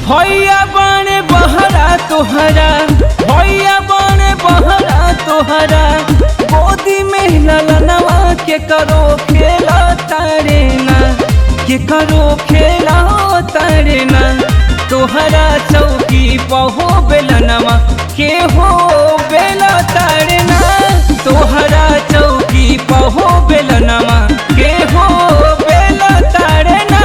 भैया बने बहरा तोहरा, भैया बने बहरा तोहरा, गोदी में ललनवा के करो खेला तारे ना, के करो खेला तारे ना। तोहरा चौकी पहो बेलनवा के हो बेला तारे ना, तोहरा चौकी पहो बेलनवा के हो बेला तारे ना।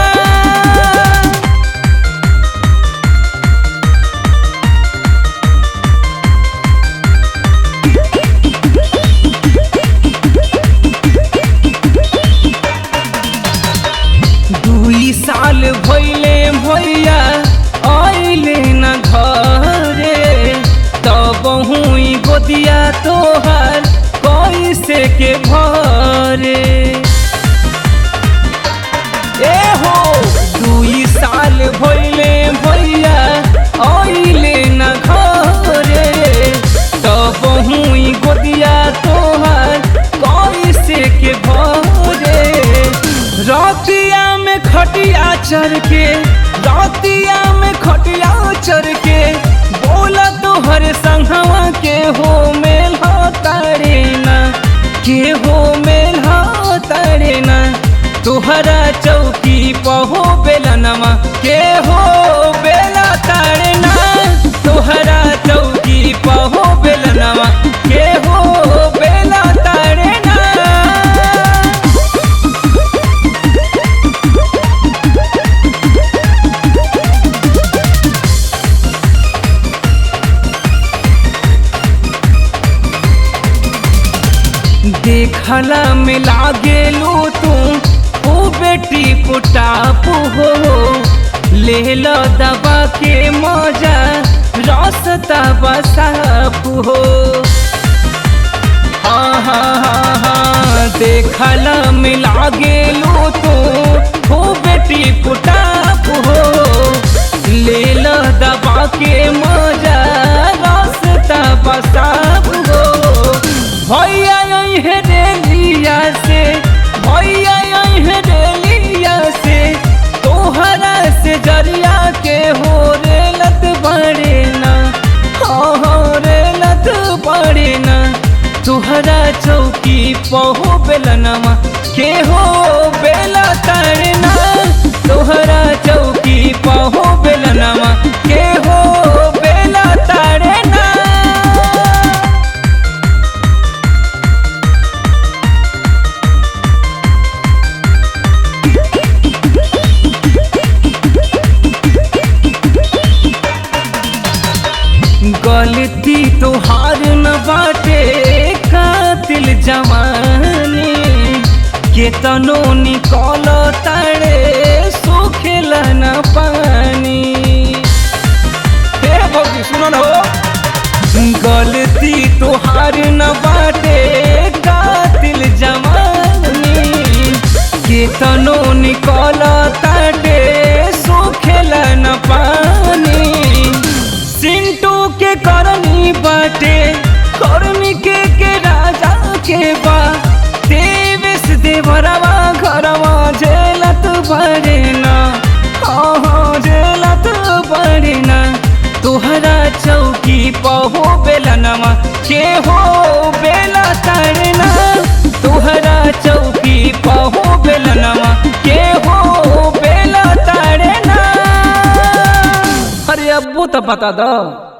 साल भइले भैया आइले न घरे, तब हुई गोदिया तोहार कैसे के भरे। ए हो 2 साल भइले भैया आइले न घरे, तब हुई गोदिया तोहार कैसे के भरे। रातिया में खटिया चढ़ के, रातिया में खटिया चढ़ के, बोला तोहर संगवा के हो मेल तारे ना, के हो मेल तारे ना। तोहरा चौकी पहो बेलनवा के हो बेला तारे ना, तोहरा चौकी पहो बेलनवा के हो बेला तारे ना। देखला में लागेलू तू ओ बेटी पुटाप हो, ले लो दबा के मजा रास्ता बसाप हो। हाँ हाँ हाँ हाँ, देखला में लागेलू तू ओ बेटी पुटाप हो, ले लो दबा के मजा रास्ता बसाप हो। भैया रेलिया से, भैया रेलिया से, तोहरा से जरिया के हो रेलत बड़े ना, हो रेलत बड़े ना। तोहरा चौकी पहो बेलनवा के हो बेला तारे ना, तोहरा चौकी पहो बेलनवा के हो बेला तारे ना। गलती तोहार न बाटे कातिल जवानी, केतनो निकल तारे सोखेला न पानी। हे भौजी सुनो न हो, गलती तोहार न बाटे कातिल जवानी, केतनो निकल तारे सोखेला न पानी। सिंटू के करनी बाटे, करनी के राजा के बा, देवेश देवरवा घरवा झेलत बड़े ना, हाँ झेलत बड़े ना। तोहरा चौकी पहो बेलनवा के हो बेला तारे ना, तोहरा चौकी पहो बेलनवा के हो बेला तारे ना। अरे अब्बू तो बता दो।